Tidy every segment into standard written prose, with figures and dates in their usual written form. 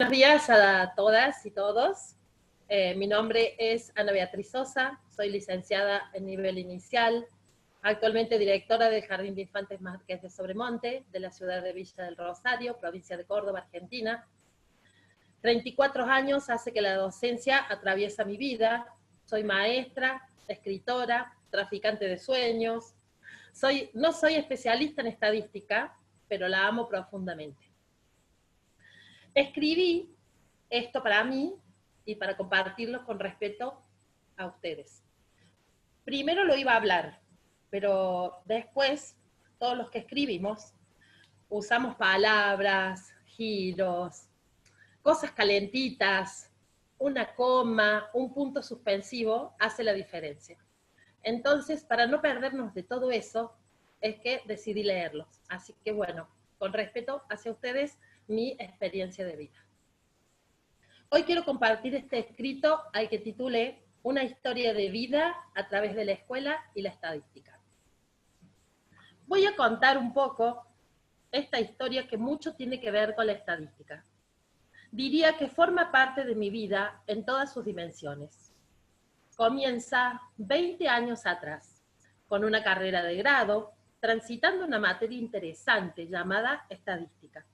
Buenos días a todas y todos. Mi nombre es Ana Beatriz Sosa, soy licenciada en nivel inicial, actualmente directora del Jardín de Infantes Márquez de Sobremonte, de la ciudad de Villa del Rosario, provincia de Córdoba, Argentina. 34 años hace que la docencia atraviesa mi vida. Soy maestra, escritora, traficante de sueños. No soy especialista en estadística, pero la amo profundamente. Escribí esto para mí y para compartirlo con respeto a ustedes. Primero lo iba a hablar, pero después todos los que escribimos usamos palabras, giros, cosas calentitas, una coma, un punto suspensivo hace la diferencia. Entonces, para no perdernos de todo eso, es que decidí leerlos. Así que bueno, con respeto hacia ustedes, mi experiencia de vida. Hoy quiero compartir este escrito al que titulé Una historia de vida a través de la escuela y la estadística. Voy a contar un poco esta historia que mucho tiene que ver con la estadística. Diría que forma parte de mi vida en todas sus dimensiones. Comienza 20 años atrás, con una carrera de grado, transitando una materia interesante llamada estadística,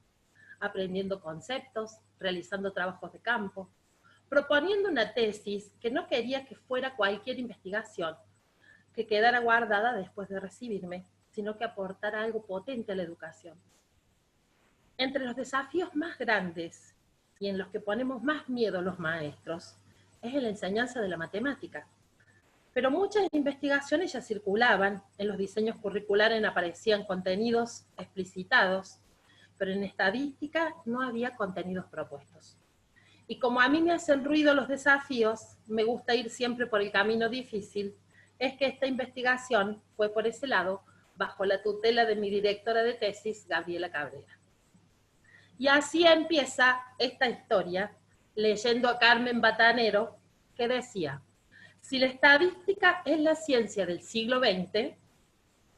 aprendiendo conceptos, realizando trabajos de campo, proponiendo una tesis que no quería que fuera cualquier investigación, que quedara guardada después de recibirme, sino que aportara algo potente a la educación. Entre los desafíos más grandes y en los que ponemos más miedo los maestros, es en la enseñanza de la matemática. Pero muchas investigaciones ya circulaban, en los diseños curriculares aparecían contenidos explicitados, pero en estadística no había contenidos propuestos. Y como a mí me hacen ruido los desafíos, me gusta ir siempre por el camino difícil, es que esta investigación fue por ese lado, bajo la tutela de mi directora de tesis, Gabriela Cabrera. Y así empieza esta historia, leyendo a Carmen Batanero, que decía: si la estadística es la ciencia del siglo XX,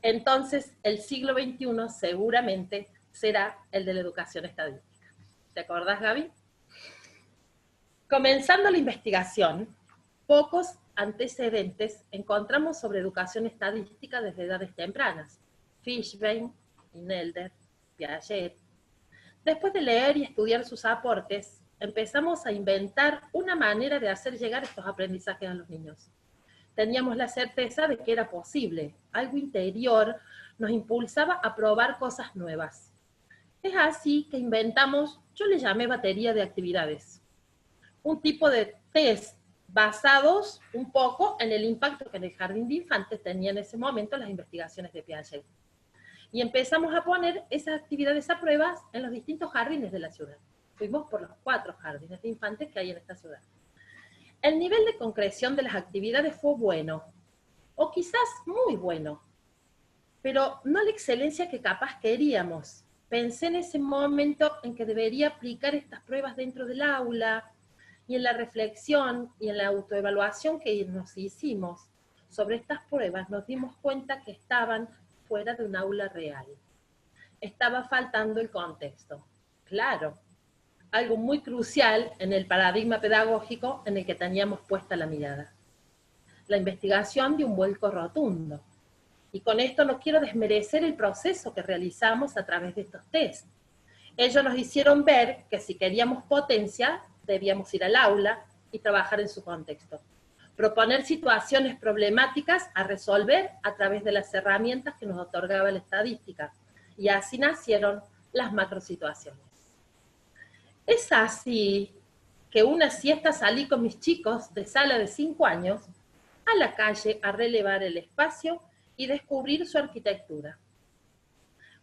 entonces el siglo XXI seguramente será el de la educación estadística. ¿Te acordás, Gaby? Comenzando la investigación, pocos antecedentes encontramos sobre educación estadística desde edades tempranas. Fishbein, Nelder, Piaget. Después de leer y estudiar sus aportes, empezamos a inventar una manera de hacer llegar estos aprendizajes a los niños. Teníamos la certeza de que era posible. Algo interior nos impulsaba a probar cosas nuevas. Es así que inventamos, yo le llamé batería de actividades, un tipo de test basados un poco en el impacto que en el jardín de infantes tenía en ese momento las investigaciones de Piaget. Y empezamos a poner esas actividades a pruebas en los distintos jardines de la ciudad. Fuimos por los 4 jardines de infantes que hay en esta ciudad. El nivel de concreción de las actividades fue bueno, o quizás muy bueno, pero no la excelencia que capaz queríamos. Pensé en ese momento en que debería aplicar estas pruebas dentro del aula, y en la reflexión y en la autoevaluación que nos hicimos sobre estas pruebas nos dimos cuenta que estaban fuera de un aula real. Estaba faltando el contexto. Claro, algo muy crucial en el paradigma pedagógico en el que teníamos puesta la mirada. La investigación dio un vuelco rotundo. Y con esto no quiero desmerecer el proceso que realizamos a través de estos test. Ellos nos hicieron ver que si queríamos potencia, debíamos ir al aula y trabajar en su contexto. Proponer situaciones problemáticas a resolver a través de las herramientas que nos otorgaba la estadística. Y así nacieron las macrosituaciones. Es así que una siesta salí con mis chicos de sala de 5 años a la calle a relevar el espacio y descubrir su arquitectura.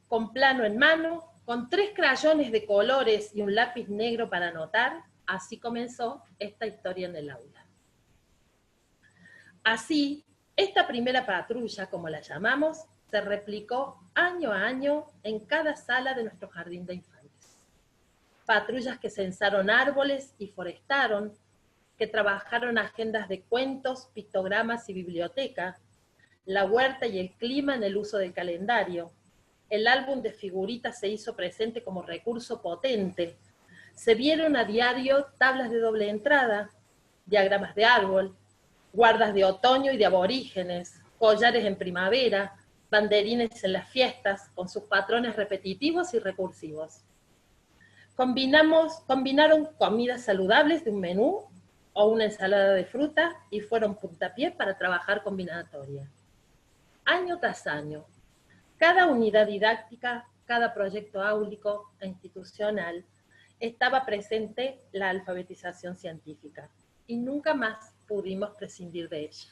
Con plano en mano, con 3 crayones de colores y un lápiz negro para anotar, así comenzó esta historia en el aula. Así, esta primera patrulla, como la llamamos, se replicó año a año en cada sala de nuestro jardín de infantes. Patrullas que censaron árboles y forestaron, que trabajaron agendas de cuentos, pictogramas y biblioteca, la huerta y el clima en el uso del calendario. El álbum de figuritas se hizo presente como recurso potente. Se vieron a diario tablas de doble entrada, diagramas de árbol, guardas de otoño y de aborígenes, collares en primavera, banderines en las fiestas, con sus patrones repetitivos y recursivos. Combinaron comidas saludables de un menú o una ensalada de fruta y fueron puntapié para trabajar combinatoria. Año tras año, cada unidad didáctica, cada proyecto áulico e institucional, estaba presente la alfabetización científica y nunca más pudimos prescindir de ella.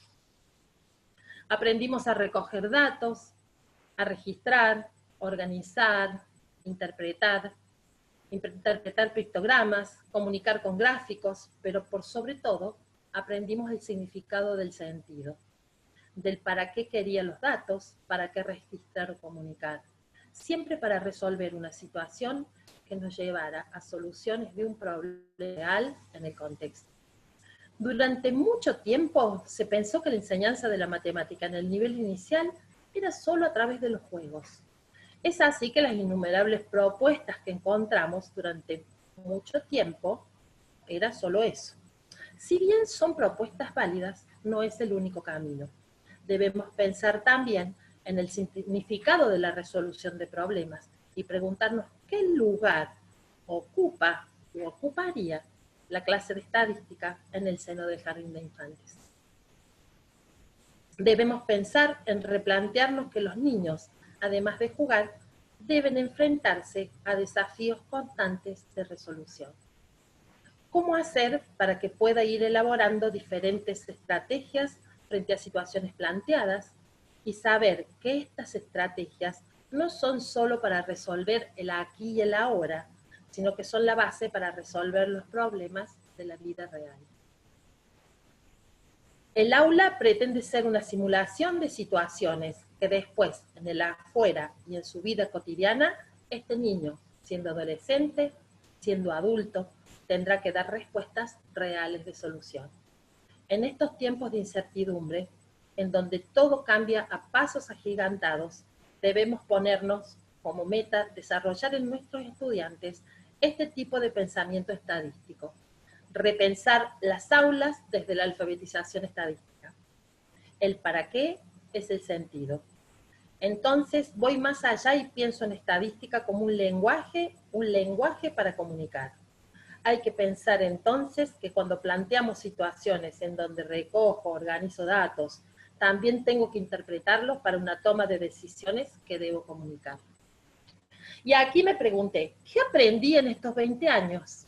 Aprendimos a recoger datos, a registrar, organizar, interpretar pictogramas, comunicar con gráficos, pero por sobre todo aprendimos el significado del sentido, del para qué quería los datos, para qué registrar o comunicar, siempre para resolver una situación que nos llevara a soluciones de un problema real en el contexto. Durante mucho tiempo se pensó que la enseñanza de la matemática en el nivel inicial era solo a través de los juegos. Es así que las innumerables propuestas que encontramos durante mucho tiempo era solo eso. Si bien son propuestas válidas, no es el único camino. Debemos pensar también en el significado de la resolución de problemas y preguntarnos qué lugar ocupa o ocuparía la clase de estadística en el seno del jardín de infantes. Debemos pensar en replantearnos que los niños, además de jugar, deben enfrentarse a desafíos constantes de resolución. ¿Cómo hacer para que pueda ir elaborando diferentes estrategias frente a situaciones planteadas y saber que estas estrategias no son solo para resolver el aquí y el ahora, sino que son la base para resolver los problemas de la vida real? El aula pretende ser una simulación de situaciones que después, en el afuera y en su vida cotidiana, este niño, siendo adolescente, siendo adulto, tendrá que dar respuestas reales de solución. En estos tiempos de incertidumbre, en donde todo cambia a pasos agigantados, debemos ponernos como meta desarrollar en nuestros estudiantes este tipo de pensamiento estadístico. Repensar las aulas desde la alfabetización estadística. El para qué es el sentido. Entonces voy más allá y pienso en estadística como un lenguaje para comunicar. Hay que pensar entonces que cuando planteamos situaciones en donde recojo, organizo datos, también tengo que interpretarlos para una toma de decisiones que debo comunicar. Y aquí me pregunté, ¿qué aprendí en estos 20 años?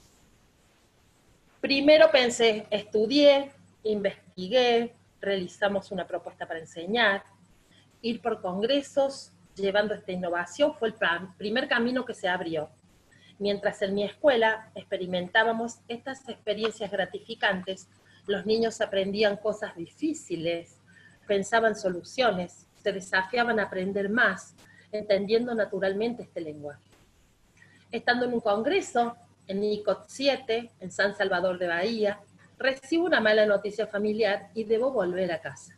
Primero pensé, estudié, investigué, realizamos una propuesta para enseñar, ir por congresos llevando esta innovación fue el primer camino que se abrió. Mientras en mi escuela experimentábamos estas experiencias gratificantes, los niños aprendían cosas difíciles, pensaban soluciones, se desafiaban a aprender más, entendiendo naturalmente este lenguaje. Estando en un congreso, en ICOT 7, en San Salvador de Bahía, recibo una mala noticia familiar y debo volver a casa.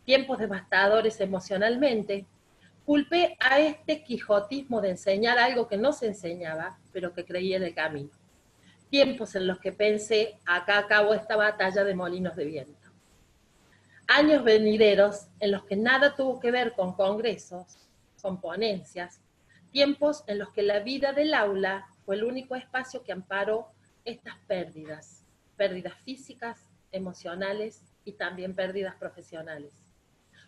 Tiempos devastadores emocionalmente, culpé a este quijotismo de enseñar algo que no se enseñaba, pero que creía en el camino. Tiempos en los que pensé, acá acabó esta batalla de molinos de viento. Años venideros en los que nada tuvo que ver con congresos, con ponencias, tiempos en los que la vida del aula fue el único espacio que amparó estas pérdidas, pérdidas físicas, emocionales y también pérdidas profesionales.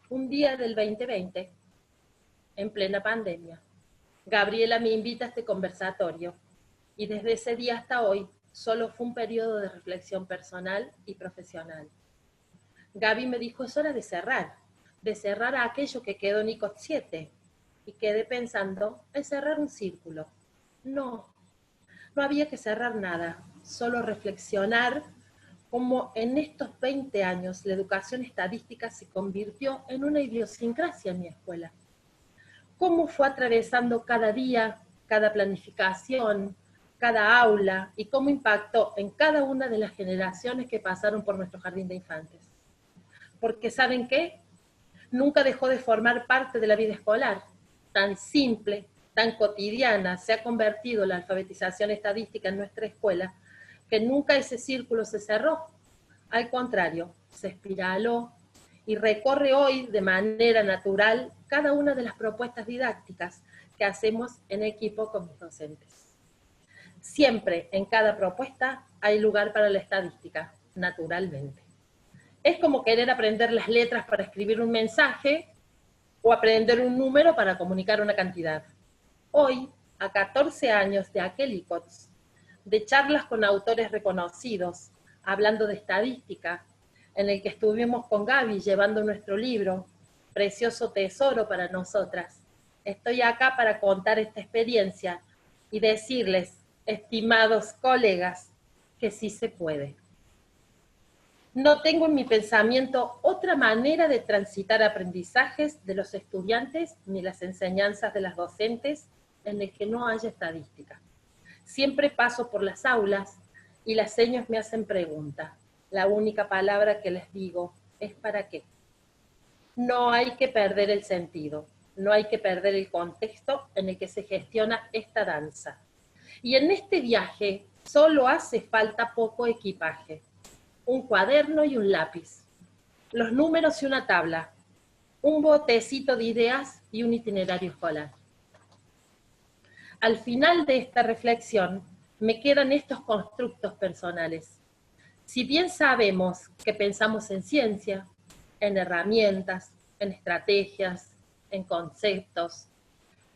Un día del 2020, en plena pandemia, Gabriela me invita a este conversatorio y desde ese día hasta hoy solo fue un periodo de reflexión personal y profesional. Gaby me dijo, es hora de cerrar a aquello que quedó en ICOT 7, y quedé pensando en cerrar un círculo. No había que cerrar nada, solo reflexionar cómo en estos 20 años la educación estadística se convirtió en una idiosincrasia en mi escuela. Cómo fue atravesando cada día, cada planificación, cada aula, y cómo impactó en cada una de las generaciones que pasaron por nuestro jardín de infantes. Porque ¿saben qué? Nunca dejó de formar parte de la vida escolar, tan simple tan cotidiana se ha convertido la alfabetización estadística en nuestra escuela, que nunca ese círculo se cerró. Al contrario, se espiraló y recorre hoy de manera natural cada una de las propuestas didácticas que hacemos en equipo con mis docentes. Siempre en cada propuesta hay lugar para la estadística, naturalmente. Es como querer aprender las letras para escribir un mensaje o aprender un número para comunicar una cantidad. Hoy, a 14 años de aquel ICOTS, de charlas con autores reconocidos, hablando de estadística, en el que estuvimos con Gaby llevando nuestro libro, precioso tesoro para nosotras. Estoy acá para contar esta experiencia y decirles, estimados colegas, que sí se puede. No tengo en mi pensamiento otra manera de transitar aprendizajes de los estudiantes ni las enseñanzas de las docentes en el que no haya estadística. Siempre paso por las aulas y las señas me hacen pregunta. La única palabra que les digo es ¿para qué? No hay que perder el sentido, no hay que perder el contexto en el que se gestiona esta danza. Y en este viaje solo hace falta poco equipaje. Un cuaderno y un lápiz, los números y una tabla, un botecito de ideas y un itinerario escolar. Al final de esta reflexión me quedan estos constructos personales. Si bien sabemos que pensamos en ciencia, en herramientas, en estrategias, en conceptos,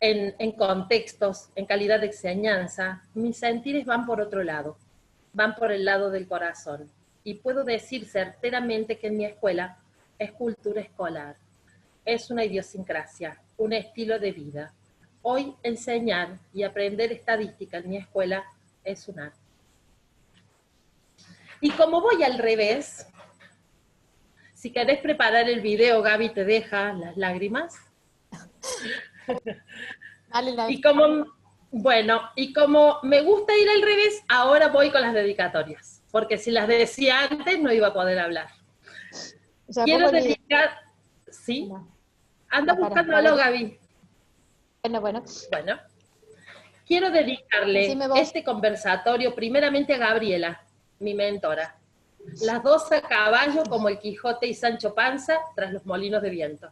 en contextos, en calidad de enseñanza, mis sentires van por otro lado, van por el lado del corazón. Y puedo decir certeramente que en mi escuela es cultura escolar, es una idiosincrasia, un estilo de vida. Hoy enseñar y aprender estadística en mi escuela es un arte. Y como voy al revés, si querés preparar el video, Gaby te deja las lágrimas. Dale, y como me gusta ir al revés, ahora voy con las dedicatorias. Porque si las decía antes no iba a poder hablar. Quiero dedicar... ¿Sí? No. Anda buscándolo, Gaby. Bueno. Quiero dedicarle este conversatorio primeramente a Gabriela, mi mentora. Las dos a caballo como el Quijote y Sancho Panza tras los molinos de viento.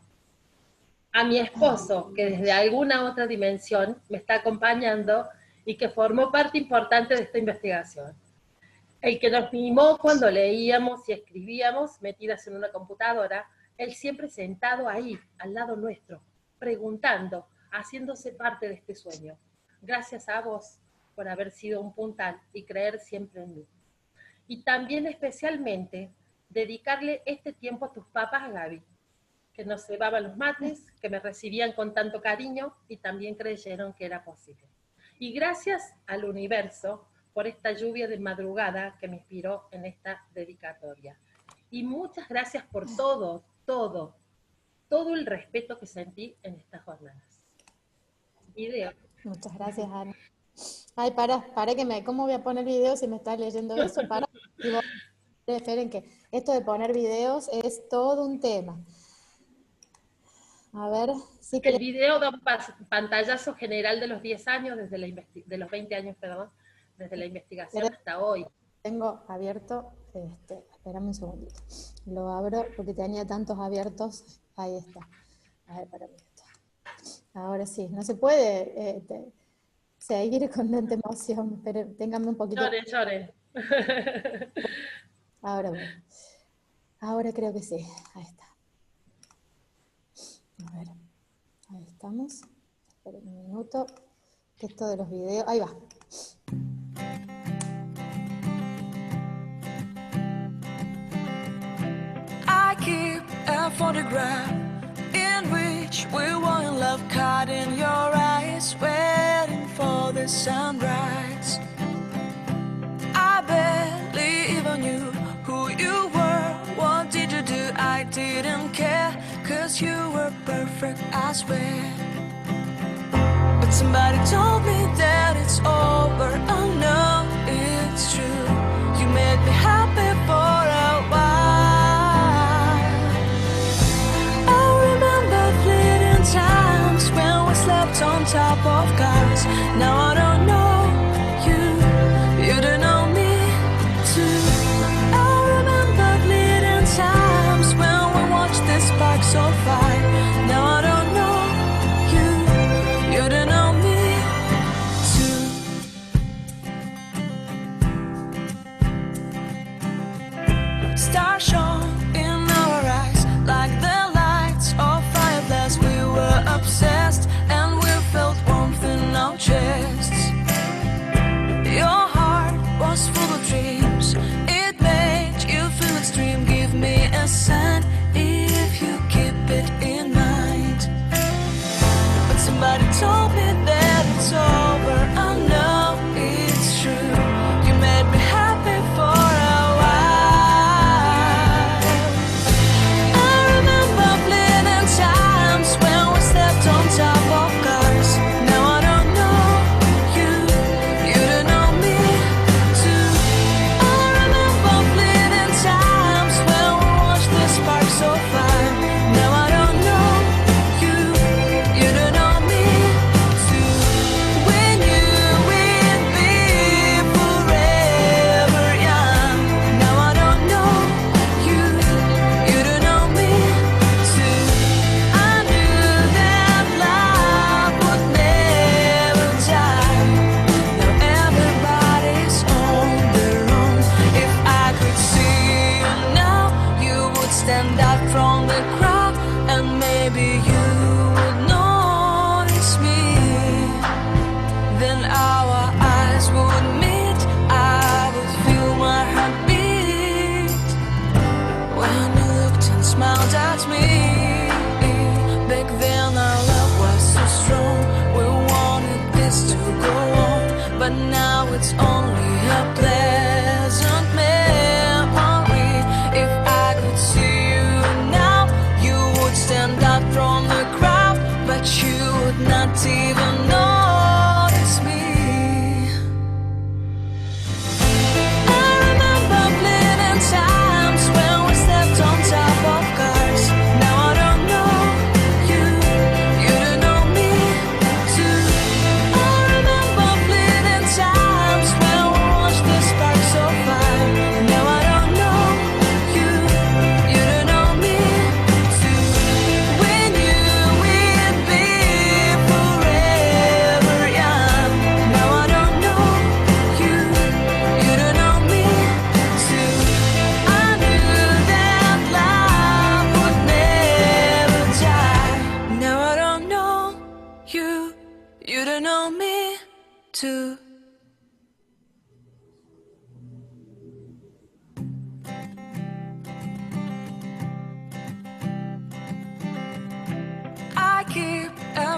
A mi esposo, que desde alguna otra dimensión me está acompañando y que formó parte importante de esta investigación. El que nos mimó cuando leíamos y escribíamos metidas en una computadora, él siempre sentado ahí, al lado nuestro, preguntando, haciéndose parte de este sueño. Gracias a vos por haber sido un puntal y creer siempre en mí. Y también especialmente dedicarle este tiempo a tus papás, Gaby, que nos cebaban los mates, que me recibían con tanto cariño y también creyeron que era posible. Y gracias al universo por esta lluvia de madrugada que me inspiró en esta dedicatoria. Y muchas gracias por todo el respeto que sentí en estas jornadas. Video. Muchas gracias, Ana. Ay, para que me... ¿Cómo voy a poner videos si me estás leyendo eso? Para. Y vos, esperen que esto de poner videos es todo un tema. A ver, sí que... El video da un pantallazo general de los 10 años, de los 20 años, perdón, desde la investigación hasta hoy. Tengo abierto, espérame un segundito. Lo abro porque tenía tantos abiertos. Ahí está. A ver, para mí esto. Ahora sí, no se puede seguir con tanta emoción, pero ténganme un poquito. Llore. Ahora bueno. Ahora creo que sí. Ahí está. A ver. Ahí estamos. Esperen un minuto. Que esto de los videos. Ahí va. I keep a photograph in which we were in love, caught in your eyes, waiting for the sunrise. I barely even knew who you were, what did you do, I didn't care, 'cause you were perfect, I swear. But somebody told me that it's over, oh no, it's true, you made me happy for a while. I remember fleeting times when we slept on top of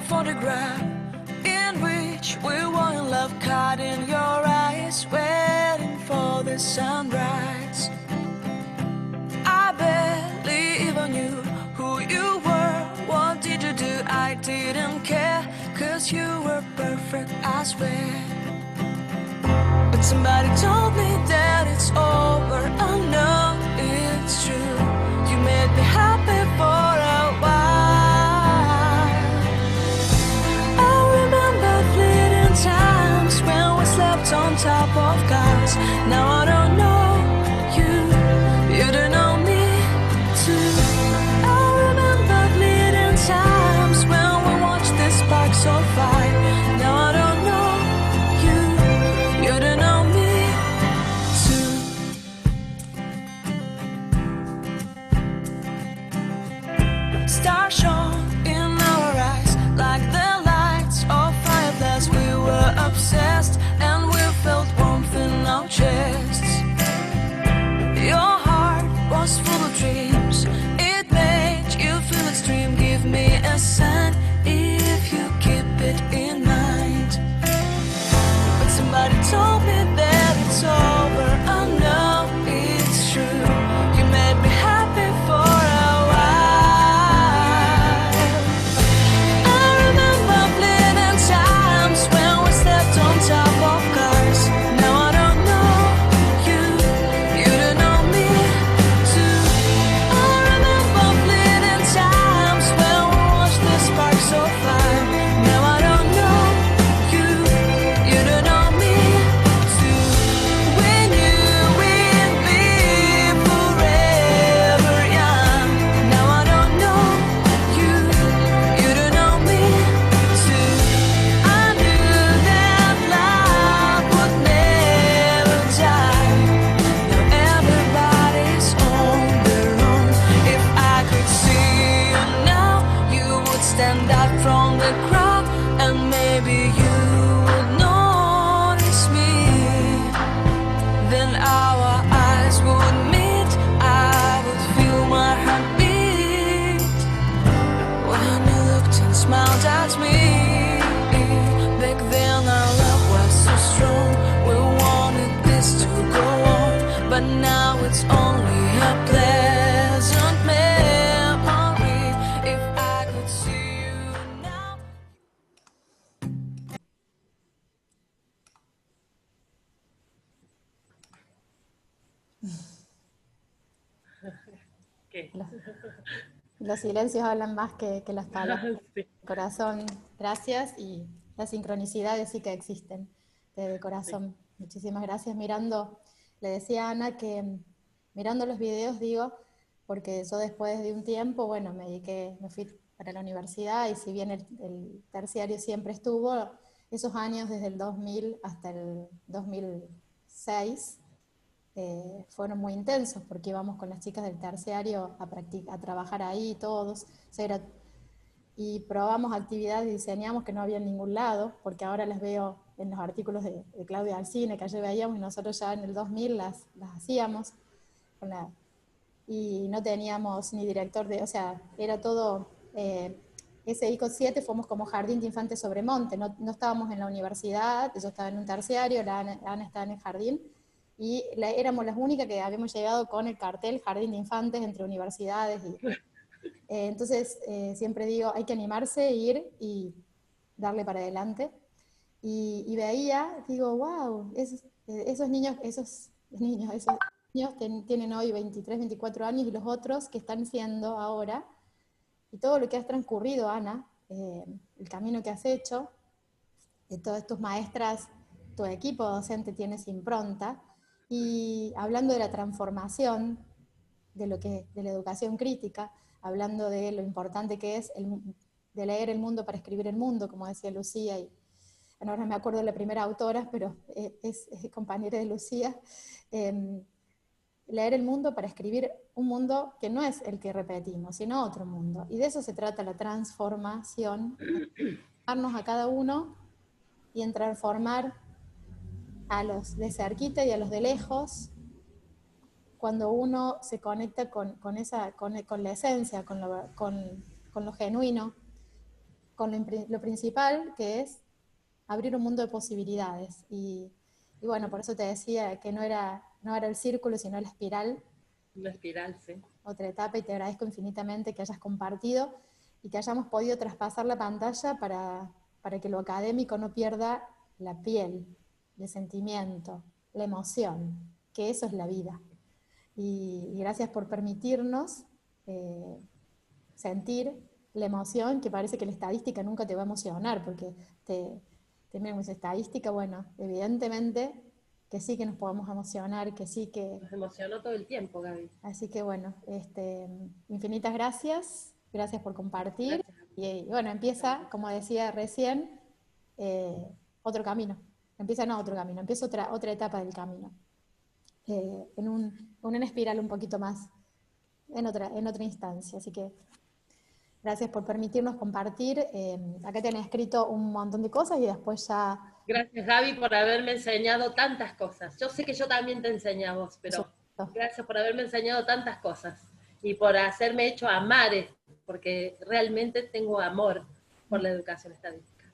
photograph in which we were in love, caught in your eyes, waiting for the sunrise. I barely even knew who you were. What did you do? I didn't care, 'cause you were perfect, I swear. But somebody told me that it's over. I know it's true. You made me happy for a while. I remember fleeting times when we slept on top of cars. Now I don't know you, you don't know me too. I remember fleeting times when we watched the sparks of fire. Now I don't know you, you don't know me too. Stars shone in our eyes like the lights of fireflies. We were obsessed and we felt warmth in our chests. Your heart was full of dreams. It made you feel extreme. Give me a sign if you keep it in mind. But somebody told me that it's over. I know it's true. You made me happy for a while. I remember fleeting times when we slept on top of cars. Now I don't know you, you don't know me too. I remember fleeting times when we watched the sparks of fire. Now I don't know you, you don't know me too. We knew we'd be forever young. Now I don't know you, you don't know me too. I knew that love would never die. Now everybody's on their own. If I could see you now, you would stand out from the crowd, and maybe you would notice me. Then our eyes would meet, I would feel my heart beat. When you looked and smiled at me, back then our love was so strong. We wanted this to go on, but now it's only a pleasant memory. If I could see you now. ¿Qué? Los silencios hablan más que las palabras. Sí. Corazón, gracias, y las sincronicidades sí que existen. De corazón, muchísimas gracias. Le decía a Ana que mirando los videos, digo, porque yo después de un tiempo, bueno, me fui para la universidad, y si bien el terciario siempre estuvo, esos años desde el 2000 hasta el 2006, fueron muy intensos, porque íbamos con las chicas del terciario a trabajar ahí todos, y probamos actividades y diseñamos que no había en ningún lado, porque ahora las veo en los artículos de Claudia Alcine, que ayer veíamos, y nosotros ya en el 2000 las hacíamos, y no teníamos ni director o sea, era todo, ese ICO 7 fuimos como jardín de infantes sobre monte, no estábamos en la universidad, yo estaba en un terciario, Ana estaba en el jardín, y éramos las únicas que habíamos llegado con el cartel Jardín de Infantes entre universidades. Entonces, siempre digo, hay que animarse, ir y darle para adelante. Y veía, digo, wow, esos niños tienen hoy 23, 24 años, y los otros que están siendo ahora, y todo lo que has transcurrido, Ana, el camino que has hecho, de todas tus maestras, tu equipo docente tiene esa impronta. Y hablando de la transformación de la educación crítica, hablando de lo importante que es de leer el mundo para escribir el mundo, como decía Lucía, y ahora no me acuerdo de la primera autora, pero es compañera de Lucía, leer el mundo para escribir un mundo que no es el que repetimos, sino otro mundo. Y de eso se trata la transformación, darnos a cada uno y en transformar a los de cerquita y a los de lejos, cuando uno se conecta con la esencia, con lo genuino. con lo principal, que es abrir un mundo de posibilidades. Y bueno, por eso te decía que no era el círculo, sino la espiral. Una espiral, sí. Otra etapa, y te agradezco infinitamente que hayas compartido y que hayamos podido traspasar la pantalla para que lo académico no pierda la piel, el sentimiento, la emoción, que eso es la vida. Y gracias por permitirnos sentir la emoción, que parece que la estadística nunca te va a emocionar, porque te miran esa estadística, bueno, evidentemente que sí que nos podemos emocionar, que sí que... Nos emocionó todo el tiempo, Gaby. Así que bueno, infinitas gracias, gracias por compartir. Gracias. Y bueno, empieza, como decía recién, otro camino. Empieza otra etapa del camino. En una espiral un poquito más, en otra instancia. Así que gracias por permitirnos compartir. Acá te han escrito un montón de cosas y después ya... Gracias, Gaby, por haberme enseñado tantas cosas. Yo sé que yo también te enseñé a vos, pero gracias por haberme enseñado tantas cosas y por hacerme hecho amar esto, porque realmente tengo amor por la educación estadística.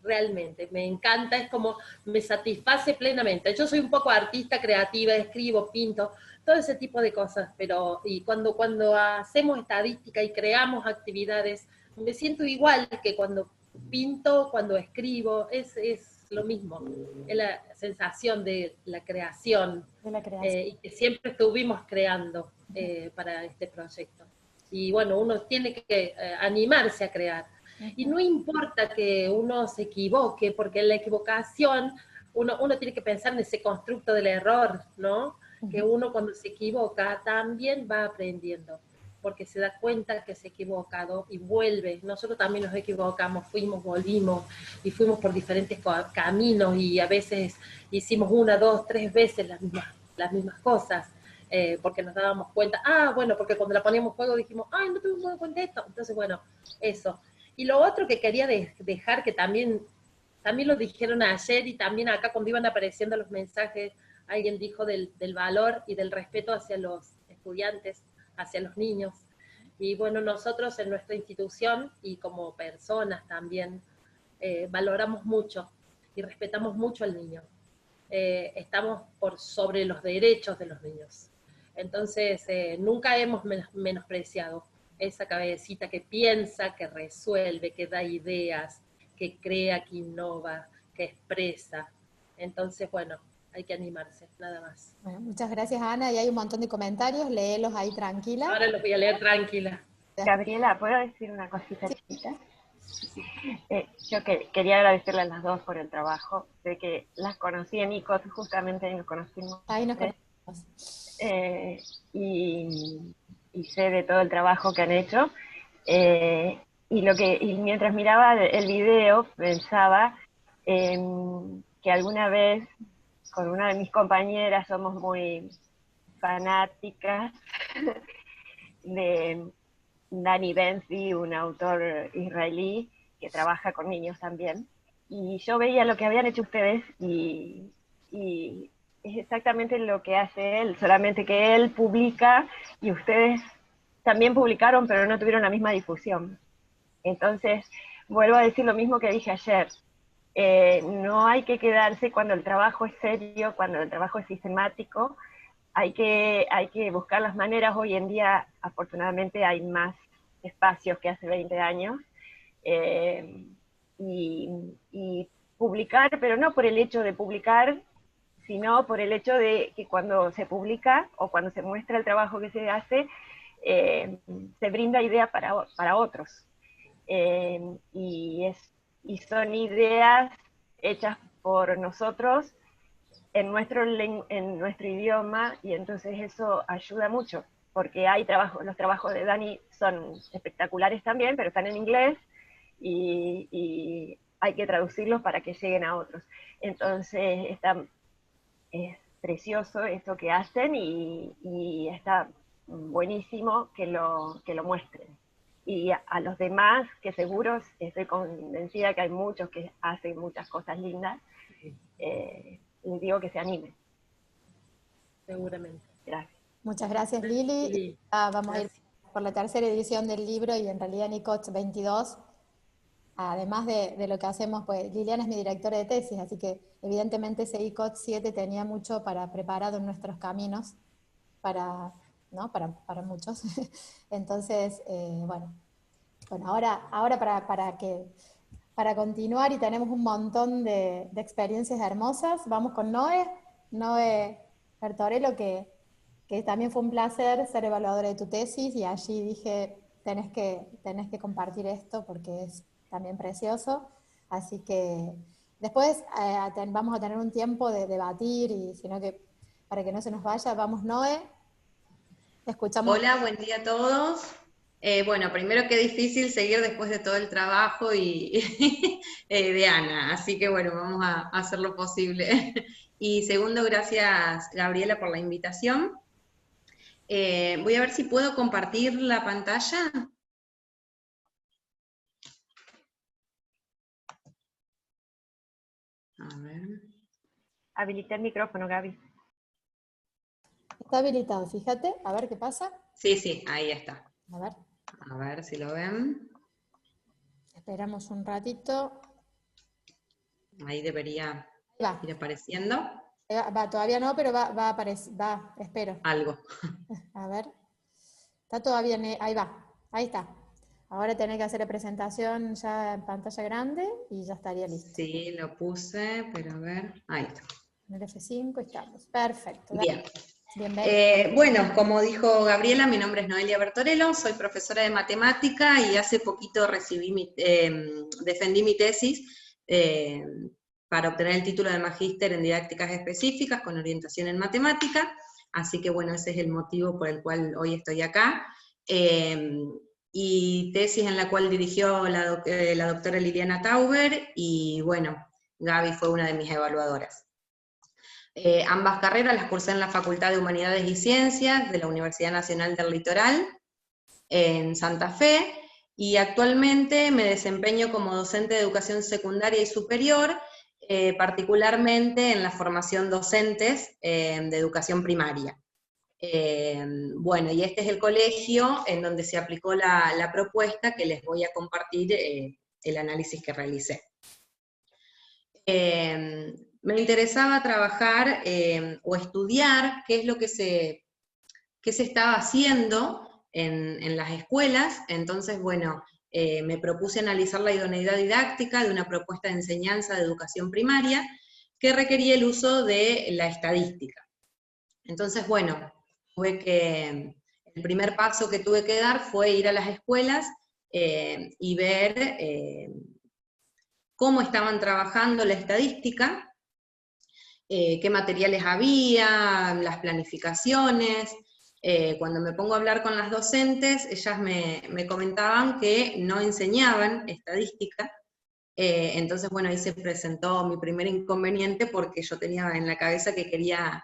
Realmente, me encanta, es como, me satisface plenamente. Yo soy un poco artista, creativa, escribo, pinto, todo ese tipo de cosas, pero y cuando hacemos estadística y creamos actividades, me siento igual que cuando pinto, cuando escribo, es lo mismo, es la sensación de la creación, y que siempre estuvimos creando para este proyecto. Y bueno, uno tiene que animarse a crear. Y no importa que uno se equivoque, porque en la equivocación uno tiene que pensar en ese constructo del error, ¿no? Que uno cuando se equivoca también va aprendiendo, porque se da cuenta que se ha equivocado y vuelve. Nosotros también nos equivocamos, fuimos, volvimos, y fuimos por diferentes caminos, y a veces hicimos 1, 2, 3 veces las mismas cosas, porque nos dábamos cuenta, bueno, porque cuando la poníamos en juego dijimos, no tuvimos dado cuenta de esto. Entonces, bueno, eso. Y lo otro que quería dejar, que también lo dijeron ayer, y también acá cuando iban apareciendo los mensajes, alguien dijo del valor y del respeto hacia los estudiantes, hacia los niños. Y bueno, nosotros en nuestra institución y como personas también valoramos mucho y respetamos mucho al niño. Estamos por sobre los derechos de los niños. Entonces, nunca hemos menospreciado esa cabecita que piensa, que resuelve, que da ideas, que crea, que innova, que expresa. Entonces, bueno, hay que animarse, nada más. Bueno, muchas gracias, Ana, y hay un montón de comentarios, léelos ahí tranquila. Ahora los voy a leer tranquila. Gabriela, ¿puedo decir una cosita chiquita? Yo quería agradecerle a las dos por el trabajo. Sé que las conocí en ICOT, justamente ahí nos conocimos. Ahí nos conocimos. Y sé de todo el trabajo que han hecho. Y mientras miraba el video, pensaba que alguna vez con una de mis compañeras somos muy fanáticas de Danny Benzi, un autor israelí que trabaja con niños también. Y yo veía lo que habían hecho ustedes y es exactamente lo que hace él, solamente que él publica y ustedes también publicaron, pero no tuvieron la misma difusión. Entonces, vuelvo a decir lo mismo que dije ayer. No hay que quedarse cuando el trabajo es serio, cuando el trabajo es sistemático. Hay que buscar las maneras. Hoy en día, afortunadamente, hay más espacios que hace 20 años. Y publicar, pero no por el hecho de publicar, sino por el hecho de que cuando se publica o cuando se muestra el trabajo que se hace, se brinda idea para otros. Y son ideas hechas por nosotros en nuestro idioma, y entonces eso ayuda mucho, porque los trabajos de Dani son espectaculares también, pero están en inglés y hay que traducirlos para que lleguen a otros. Entonces es precioso esto que hacen y está buenísimo que lo muestren. Y a los demás, que seguro estoy convencida que hay muchos que hacen muchas cosas lindas, les digo que se animen. Seguramente. Gracias. Muchas gracias, Lili. Vamos a ir por la tercera edición del libro, y en realidad en ICOT 22 además de lo que hacemos, pues Liliana es mi directora de tesis, así que evidentemente ese ICOT 7 tenía mucho preparado en nuestros caminos, ¿no? para muchos. Entonces, bueno, ahora para continuar, y tenemos un montón de experiencias hermosas, vamos con Noé Bertorello, que también fue un placer ser evaluadora de tu tesis, y allí dije, tenés que compartir esto porque es también precioso. Así que después vamos a tener un tiempo de debatir, y sino que para que no se nos vaya, vamos Noé, escuchamos. Hola, buen día a todos. Bueno, primero qué difícil seguir después de todo el trabajo de Ana, así que bueno, vamos a hacer lo posible. Y segundo, gracias Gabriela por la invitación. Voy a ver si puedo compartir la pantalla. A ver. Habilita el micrófono, Gaby. Está habilitado, fíjate, a ver qué pasa. Sí, ahí está. A ver si lo ven. Esperamos un ratito. Ahí debería ir apareciendo. Todavía no, pero va a aparecer, espero. Algo. A ver. Está todavía, ahí va, ahí está. Ahora tenés que hacer la presentación ya en pantalla grande y ya estaría listo. Sí, lo puse, pero a ver, ahí está. En el F5 estamos, perfecto. Bien. Bienvenido. Bueno, como dijo Gabriela, mi nombre es Noelia Bertorello, soy profesora de matemática y hace poquito defendí mi tesis para obtener el título de magíster en didácticas específicas con orientación en matemática, así que bueno, ese es el motivo por el cual hoy estoy acá. Y tesis en la cual dirigió la doctora Liliana Tauber, y bueno, Gaby fue una de mis evaluadoras. Ambas carreras las cursé en la Facultad de Humanidades y Ciencias de la Universidad Nacional del Litoral, en Santa Fe, y actualmente me desempeño como docente de educación secundaria y superior, particularmente en la formación docentes de educación primaria. Bueno, y este es el colegio en donde se aplicó la propuesta que les voy a compartir el análisis que realicé. Me interesaba trabajar o estudiar qué es lo que se estaba haciendo en las escuelas. Entonces, bueno, me propuse analizar la idoneidad didáctica de una propuesta de enseñanza de educación primaria que requería el uso de la estadística. Entonces, bueno, el primer paso que tuve que dar fue ir a las escuelas y ver cómo estaban trabajando la estadística, qué materiales había, las planificaciones. Cuando me pongo a hablar con las docentes, ellas me comentaban que no enseñaban estadística. Entonces, bueno, ahí se presentó mi primer inconveniente, porque yo tenía en la cabeza que quería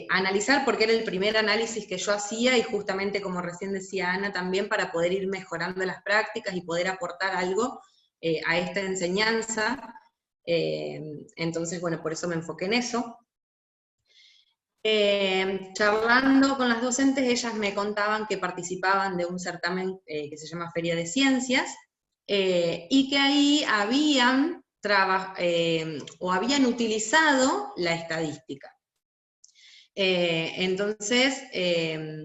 analizar, porque era el primer análisis que yo hacía, y justamente como recién decía Ana también, para poder ir mejorando las prácticas y poder aportar algo a esta enseñanza. Entonces, bueno, por eso me enfoqué en eso. Charlando con las docentes, ellas me contaban que participaban de un certamen que se llama Feria de Ciencias, y que ahí habían utilizado la estadística. Entonces,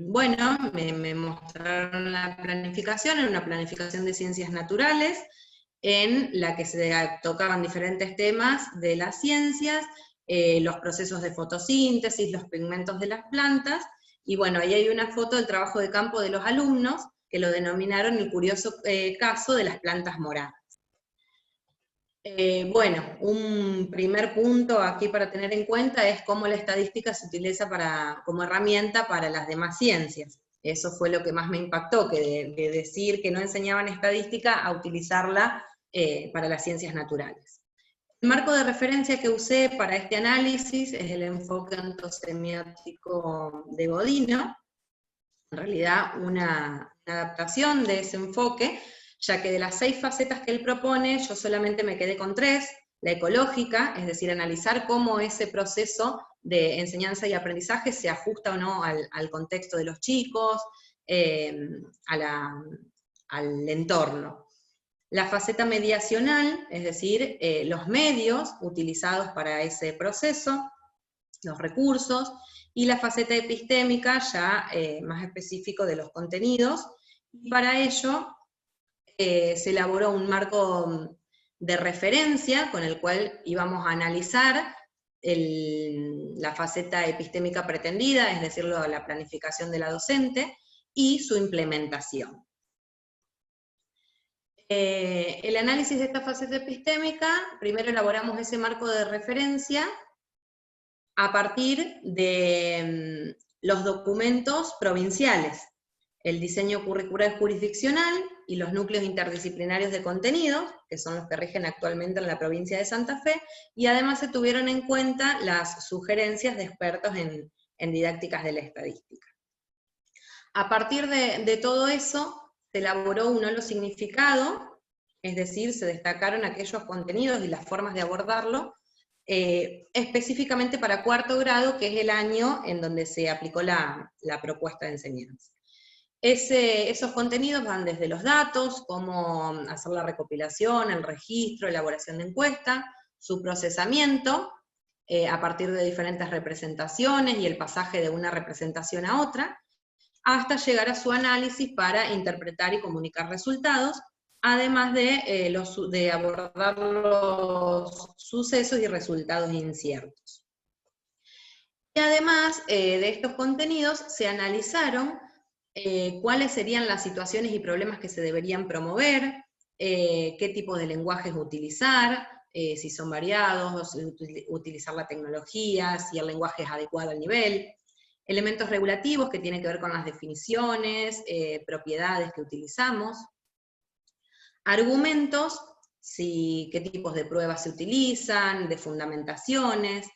bueno, me mostraron la planificación, era una planificación de ciencias naturales, en la que se tocaban diferentes temas de las ciencias, los procesos de fotosíntesis, los pigmentos de las plantas, y bueno, ahí hay una foto del trabajo de campo de los alumnos, que lo denominaron el curioso caso de las plantas moradas. Bueno, un primer punto aquí para tener en cuenta es cómo la estadística se utiliza como herramienta para las demás ciencias. Eso fue lo que más me impactó, que de decir que no enseñaban estadística a utilizarla para las ciencias naturales. El marco de referencia que usé para este análisis es el enfoque ontosemiótico de Godino, en realidad una adaptación de ese enfoque, ya que de las 6 facetas que él propone, yo solamente me quedé con 3, la ecológica, es decir, analizar cómo ese proceso de enseñanza y aprendizaje se ajusta o no al contexto de los chicos, al entorno. la faceta mediacional, es decir, los medios utilizados para ese proceso, los recursos, y la faceta epistémica, ya más específico de los contenidos, y para ello se elaboró un marco de referencia con el cual íbamos a analizar la faceta epistémica pretendida, es decir, la planificación de la docente, y su implementación. El análisis de esta faceta epistémica, primero elaboramos ese marco de referencia a partir de los documentos provinciales, el diseño curricular jurisdiccional y los núcleos interdisciplinarios de contenidos, que son los que rigen actualmente en la provincia de Santa Fe, y además se tuvieron en cuenta las sugerencias de expertos en didácticas de la estadística. A partir de todo eso, se elaboró un holo significado, es decir, se destacaron aquellos contenidos y las formas de abordarlo, específicamente para cuarto grado, que es el año en donde se aplicó la propuesta de enseñanza. Esos contenidos van desde los datos, cómo hacer la recopilación, el registro, elaboración de encuesta, su procesamiento, a partir de diferentes representaciones y el pasaje de una representación a otra, hasta llegar a su análisis para interpretar y comunicar resultados, además de abordar los sucesos y resultados inciertos. Y además de estos contenidos se analizaron cuáles serían las situaciones y problemas que se deberían promover, qué tipos de lenguajes utilizar, si son variados, utilizar la tecnología, si el lenguaje es adecuado al nivel, elementos regulativos que tienen que ver con las definiciones, propiedades que utilizamos, argumentos, qué tipos de pruebas se utilizan, de fundamentaciones,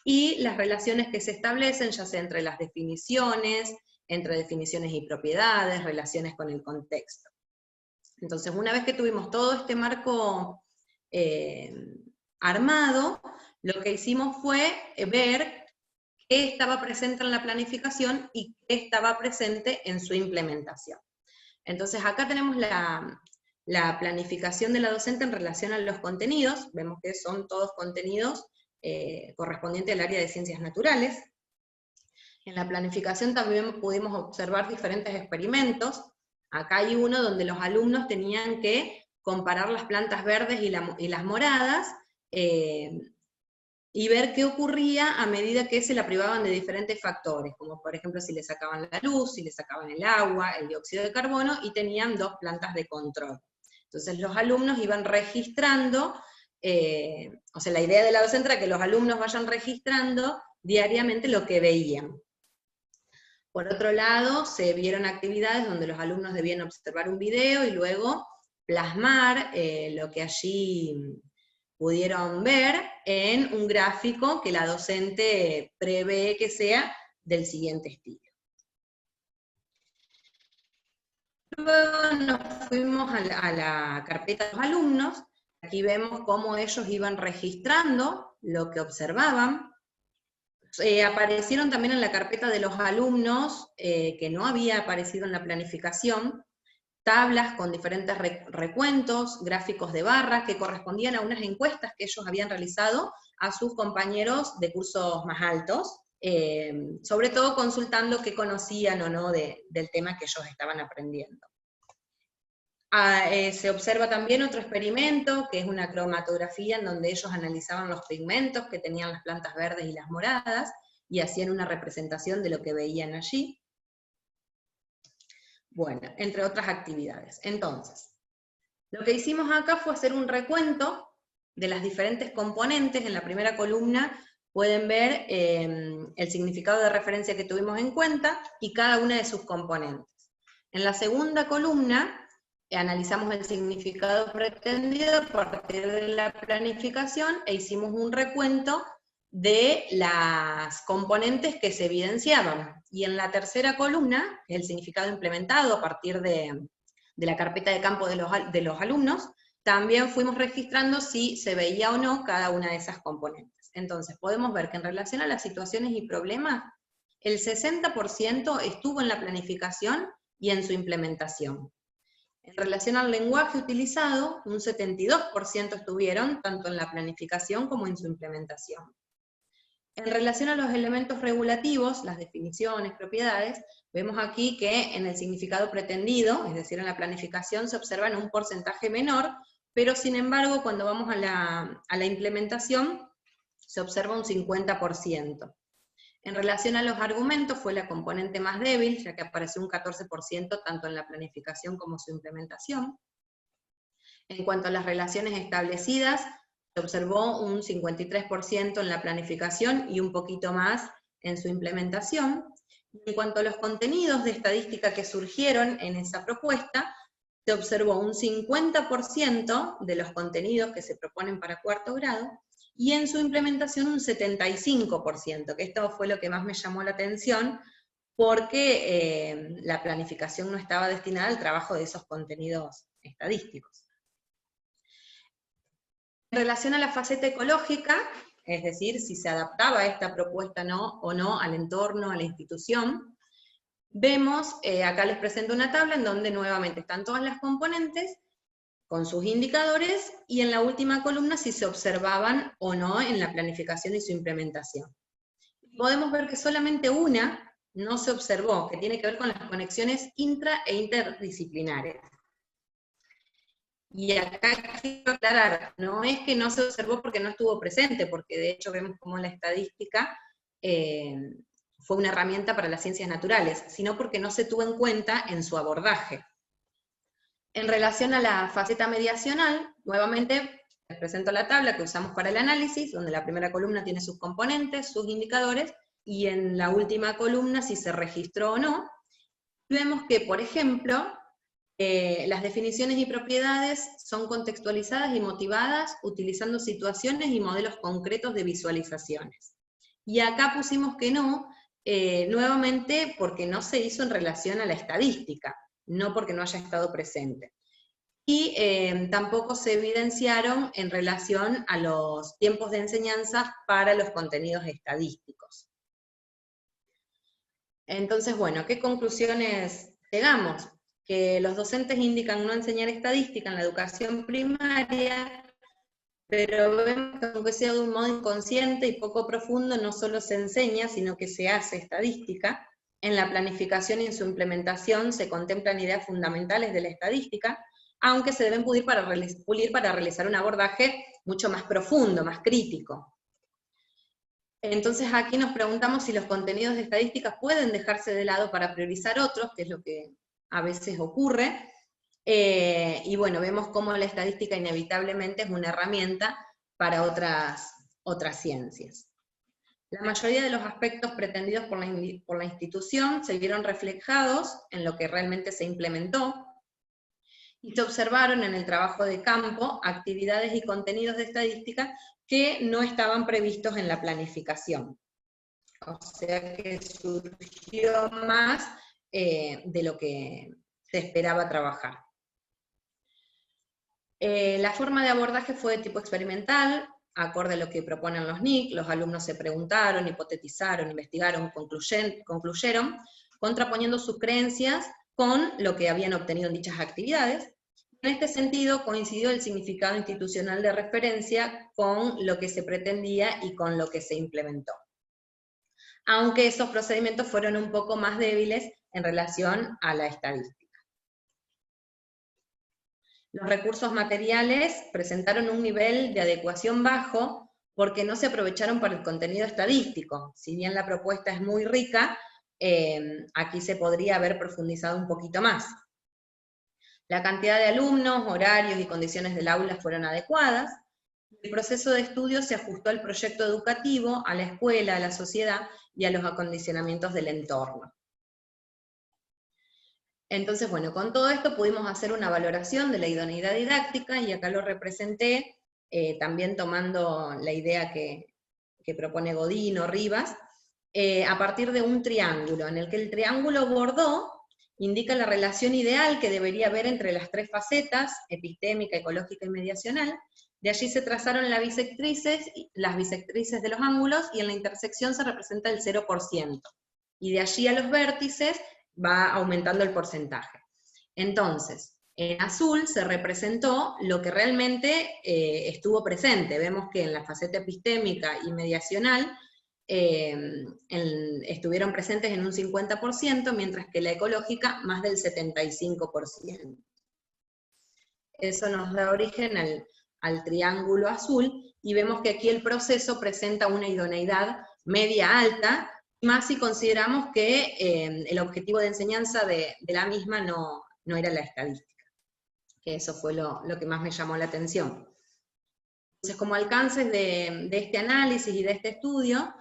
y las relaciones que se establecen, ya sea entre las definiciones, entre definiciones y propiedades, relaciones con el contexto. Entonces, una vez que tuvimos todo este marco armado, lo que hicimos fue ver qué estaba presente en la planificación y qué estaba presente en su implementación. Entonces, acá tenemos la planificación de la docente en relación a los contenidos, vemos que son todos contenidos correspondientes al área de ciencias naturales. En la planificación también pudimos observar diferentes experimentos. Acá hay uno donde los alumnos tenían que comparar las plantas verdes y las moradas, y ver qué ocurría a medida que se la privaban de diferentes factores, como por ejemplo si le sacaban la luz, si le sacaban el agua, el dióxido de carbono, y tenían 2 plantas de control. Entonces los alumnos iban registrando, o sea, la idea de la docente era que los alumnos vayan registrando diariamente lo que veían. Por otro lado, se vieron actividades donde los alumnos debían observar un video y luego plasmar lo que allí pudieron ver en un gráfico que la docente prevé que sea del siguiente estilo. Luego nos fuimos a la carpeta de los alumnos. Aquí vemos cómo ellos iban registrando lo que observaban. Aparecieron también en la carpeta de los alumnos, que no había aparecido en la planificación, tablas con diferentes recuentos, gráficos de barras, que correspondían a unas encuestas que ellos habían realizado a sus compañeros de cursos más altos, sobre todo consultando qué conocían o no del tema que ellos estaban aprendiendo. Se observa también otro experimento, que es una cromatografía, en donde ellos analizaban los pigmentos que tenían las plantas verdes y las moradas, y hacían una representación de lo que veían allí. Bueno, entre otras actividades. Entonces, lo que hicimos acá fue hacer un recuento de las diferentes componentes. En la primera columna pueden ver el significado de referencia que tuvimos en cuenta, y cada una de sus componentes. En la segunda columna, analizamos el significado pretendido a partir de la planificación, e hicimos un recuento de las componentes que se evidenciaban. Y en la tercera columna, el significado implementado a partir de la carpeta de campo de los alumnos, también fuimos registrando si se veía o no cada una de esas componentes. Entonces podemos ver que en relación a las situaciones y problemas, el 60% estuvo en la planificación y en su implementación. En relación al lenguaje utilizado, un 72% estuvieron tanto en la planificación como en su implementación. En relación a los elementos regulativos, las definiciones, propiedades, vemos aquí que en el significado pretendido, es decir, en la planificación, se observan un porcentaje menor, pero sin embargo, cuando vamos a la implementación, se observa un 50%. En relación a los argumentos, fue la componente más débil, ya que apareció un 14% tanto en la planificación como su implementación. En cuanto a las relaciones establecidas, se observó un 53% en la planificación y un poquito más en su implementación. En cuanto a los contenidos de estadística que surgieron en esa propuesta, se observó un 50% de los contenidos que se proponen para cuarto grado, y en su implementación un 75%, que esto fue lo que más me llamó la atención, porque la planificación no estaba destinada al trabajo de esos contenidos estadísticos. En relación a la faceta ecológica, es decir, si se adaptaba esta propuesta o no al entorno, a la institución, vemos, acá les presento una tabla en donde nuevamente están todas las componentes, con sus indicadores, y en la última columna si se observaban o no en la planificación y su implementación. Podemos ver que solamente una no se observó, que tiene que ver con las conexiones intra e interdisciplinares. Y acá quiero aclarar, no es que no se observó porque no estuvo presente, porque de hecho vemos como la estadística fue una herramienta para las ciencias naturales, sino porque no se tuvo en cuenta en su abordaje. En relación a la faceta mediacional, nuevamente les presento la tabla que usamos para el análisis, donde la primera columna tiene sus componentes, sus indicadores, y en la última columna si se registró o no. Vemos que, por ejemplo, las definiciones y propiedades son contextualizadas y motivadas utilizando situaciones y modelos concretos de visualizaciones. Y acá pusimos que no, nuevamente porque no se hizo en relación a la estadística, no porque no haya estado presente. Y tampoco se evidenciaron en relación a los tiempos de enseñanza para los contenidos estadísticos. Entonces, bueno, ¿qué conclusiones llegamos? Que los docentes indican no enseñar estadística en la educación primaria, pero vemos que aunque sea de un modo inconsciente y poco profundo, no solo se enseña, sino que se hace estadística. En la planificación y en su implementación se contemplan ideas fundamentales de la estadística, aunque se deben pulir para realizar un abordaje mucho más profundo, más crítico. Entonces aquí nos preguntamos si los contenidos de estadísticas pueden dejarse de lado para priorizar otros, que es lo que a veces ocurre, y bueno, vemos cómo la estadística inevitablemente es una herramienta para otras ciencias. La mayoría de los aspectos pretendidos por la institución se vieron reflejados en lo que realmente se implementó, y se observaron en el trabajo de campo actividades y contenidos de estadística que no estaban previstos en la planificación. O sea que surgió más de lo que se esperaba trabajar. La forma de abordaje fue de tipo experimental, acorde a lo que proponen los NIC, los alumnos se preguntaron, hipotetizaron, investigaron, concluyeron, contraponiendo sus creencias con lo que habían obtenido en dichas actividades. En este sentido, coincidió el significado institucional de referencia con lo que se pretendía y con lo que se implementó. Aunque esos procedimientos fueron un poco más débiles en relación a la estadística. Los recursos materiales presentaron un nivel de adecuación bajo porque no se aprovecharon para el contenido estadístico. Si bien la propuesta es muy rica, aquí se podría haber profundizado un poquito más. La cantidad de alumnos, horarios y condiciones del aula fueron adecuadas. El proceso de estudio se ajustó al proyecto educativo, a la escuela, a la sociedad y a los acondicionamientos del entorno. Entonces, bueno, con todo esto pudimos hacer una valoración de la idoneidad didáctica, y acá lo representé, también tomando la idea que propone Godín o Rivas, a partir de un triángulo, en el que el triángulo Bordeaux indica la relación ideal que debería haber entre las tres facetas, epistémica, ecológica y mediacional. De allí se trazaron las bisectrices de los ángulos, y en la intersección se representa el 0%. Y de allí a los vértices va aumentando el porcentaje. Entonces, En azul se representó lo que realmente estuvo presente. Vemos que en la faceta epistémica y mediacional estuvieron presentes en un 50%, mientras que la ecológica más del 75%. Eso nos da origen al triángulo azul, y vemos que aquí el proceso presenta una idoneidad media-alta, más si consideramos que el objetivo de enseñanza de la misma no era la estadística, que eso fue lo que más me llamó la atención. Entonces, como alcances de este análisis y de este estudio,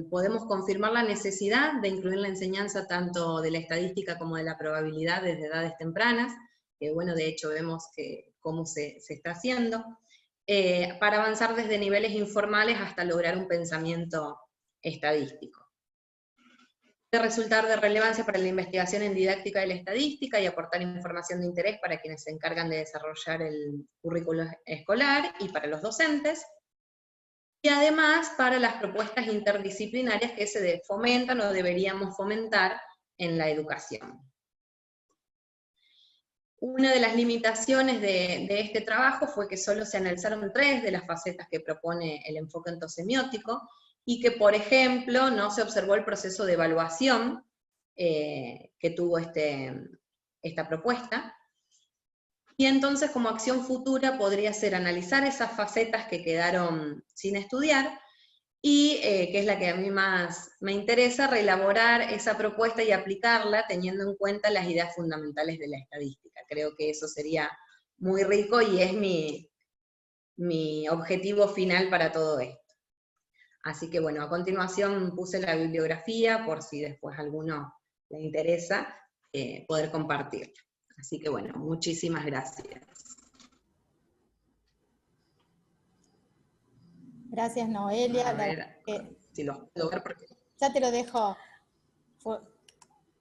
podemos confirmar la necesidad de incluir la enseñanza tanto de la estadística como de la probabilidad desde edades tempranas, que bueno, de hecho vemos cómo se está haciendo, para avanzar desde niveles informales hasta lograr un pensamiento estadístico. Puede resultar de relevancia para la investigación en didáctica de la estadística y aportar información de interés para quienes se encargan de desarrollar el currículo escolar y para los docentes, y además para las propuestas interdisciplinarias que se fomentan o deberíamos fomentar en la educación. Una de las limitaciones de este trabajo fue que solo se analizaron 3 de las facetas que propone el enfoque ontosemiótico, y que, por ejemplo, no se observó el proceso de evaluación que tuvo esta propuesta. Y entonces, como acción futura, podría ser analizar esas facetas que quedaron sin estudiar, y, que es la que a mí más me interesa, reelaborar esa propuesta y aplicarla teniendo en cuenta las ideas fundamentales de la estadística. Creo que eso sería muy rico y es mi objetivo final para todo esto. Así que bueno, a continuación puse la bibliografía por si después a alguno le interesa poder compartirla. Así que bueno, muchísimas gracias. Gracias, Noelia. A ver, si lo puedo ver porque Ya te lo dejo.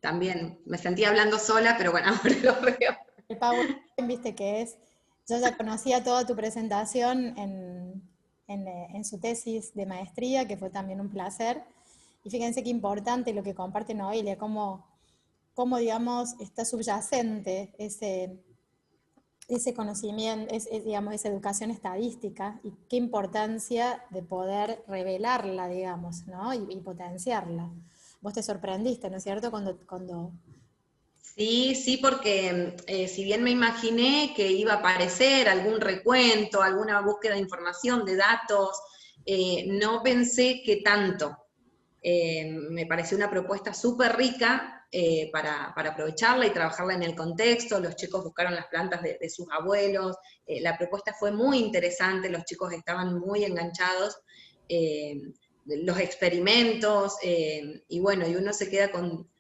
también me sentía hablando sola, pero bueno, ahora lo veo. El PowerPoint, viste que es. Yo ya conocía toda tu presentación en su tesis de maestría, que fue también un placer. Y fíjense qué importante lo que comparte Noelia, cómo digamos, está subyacente ese conocimiento, digamos, esa educación estadística, y qué importancia de poder revelarla, digamos, ¿no? y potenciarla. Vos te sorprendiste, ¿no es cierto?, cuando... Sí, porque si bien me imaginé que iba a aparecer algún recuento, alguna búsqueda de información, de datos, no pensé que tanto. Me pareció una propuesta súper rica para aprovecharla y trabajarla en el contexto. Los chicos buscaron las plantas de sus abuelos, la propuesta fue muy interesante, los chicos estaban muy enganchados, los experimentos, y bueno, y uno se queda con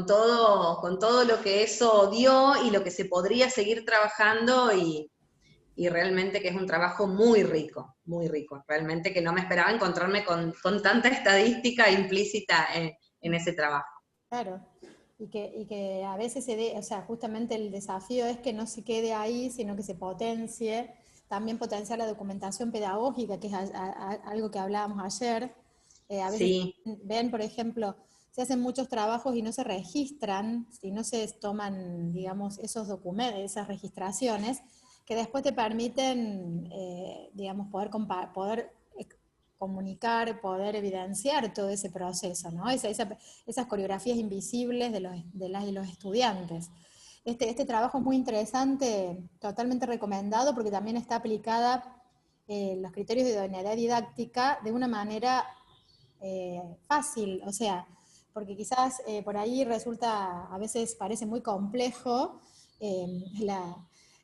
todo lo que eso dio y lo que se podría seguir trabajando, y realmente que es un trabajo muy rico, realmente que no me esperaba encontrarme con tanta estadística implícita en ese trabajo. Claro, y que a veces o sea, justamente el desafío es que no se quede ahí, sino que se potencie, también potenciar la documentación pedagógica, que es algo que hablábamos ayer. A veces Sí. ven, por ejemplo, se hacen muchos trabajos y no se registran, y no se toman, digamos, esos documentos, esas registraciones, que después te permiten, digamos, poder comunicar, poder evidenciar todo ese proceso, ¿no? Esas coreografías invisibles de las y los estudiantes. Este trabajo es muy interesante, totalmente recomendado, porque también está aplicada los criterios de idoneidad didáctica de una manera fácil, o sea, porque quizás por ahí resulta, a veces parece muy complejo,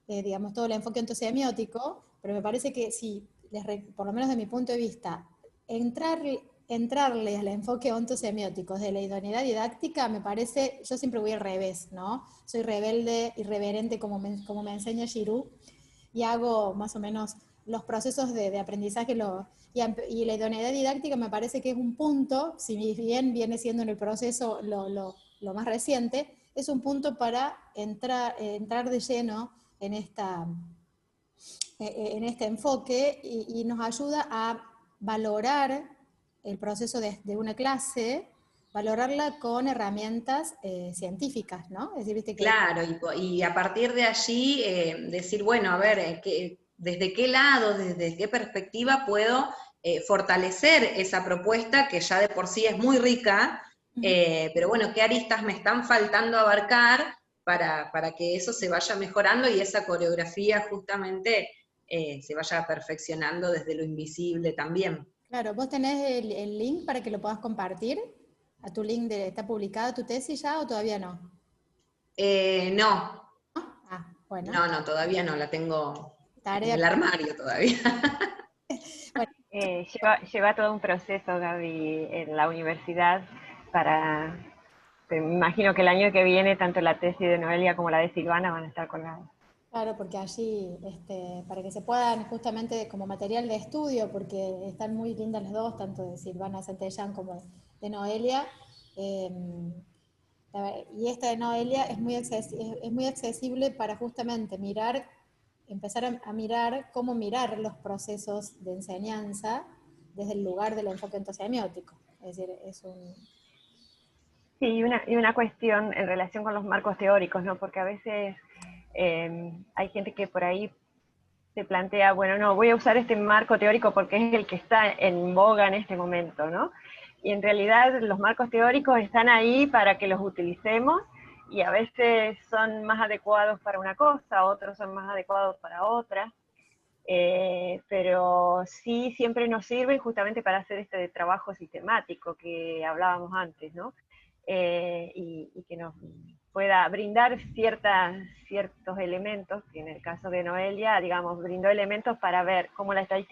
digamos, todo el enfoque ontosemiótico, pero me parece que si, por lo menos de mi punto de vista, entrarle al enfoque ontosemiótico de la idoneidad didáctica, me parece, yo siempre voy al revés, ¿no? Soy rebelde, irreverente, como me enseña Giroux, y hago más o menos los procesos de aprendizaje, y la idoneidad didáctica me parece que es un punto, si bien viene siendo en el proceso lo más reciente, es un punto para entrar de lleno en este enfoque, y nos ayuda a valorar el proceso de una clase valorarla con herramientas científicas, ¿no? Es decir, viste que... Claro, y a partir de allí decir, bueno, a ver, ¿desde qué lado, desde qué perspectiva puedo fortalecer esa propuesta que ya de por sí es muy rica, pero bueno, ¿qué aristas me están faltando abarcar para que eso se vaya mejorando y esa coreografía justamente se vaya perfeccionando desde lo invisible también? Claro, ¿vos tenés el link para que lo puedas compartir? ¿A tu link ¿está publicada tu tesis ya o todavía no? No, Ah, bueno, no, todavía no, la tengo en tarea. el armario todavía. Bueno, Lleva todo un proceso, Gaby, en la universidad para... Me imagino que el año que viene tanto la tesis de Noelia como la de Silvana van a estar colgadas. claro, porque allí, para que se puedan justamente como material de estudio, porque están muy lindas las dos, tanto de Silvana Santellán como de Noelia, eh, y esta de Noelia es muy accesible para justamente mirar, empezar a mirar cómo mirar los procesos de enseñanza desde el lugar del enfoque entosemiótico. Es decir, es un... Sí, y una cuestión en relación con los marcos teóricos, ¿no? Porque a veces hay gente que por ahí se plantea, bueno, no, voy a usar este marco teórico porque es el que está en boga en este momento, ¿no? Y en realidad los marcos teóricos están ahí para que los utilicemos y a veces son más adecuados para una cosa, otros son más adecuados para otra, pero sí siempre nos sirven justamente para hacer este trabajo sistemático que hablábamos antes, ¿no? Y que nos pueda brindar ciertos elementos, que en el caso de Noelia, digamos, brindó elementos para ver cómo la estadística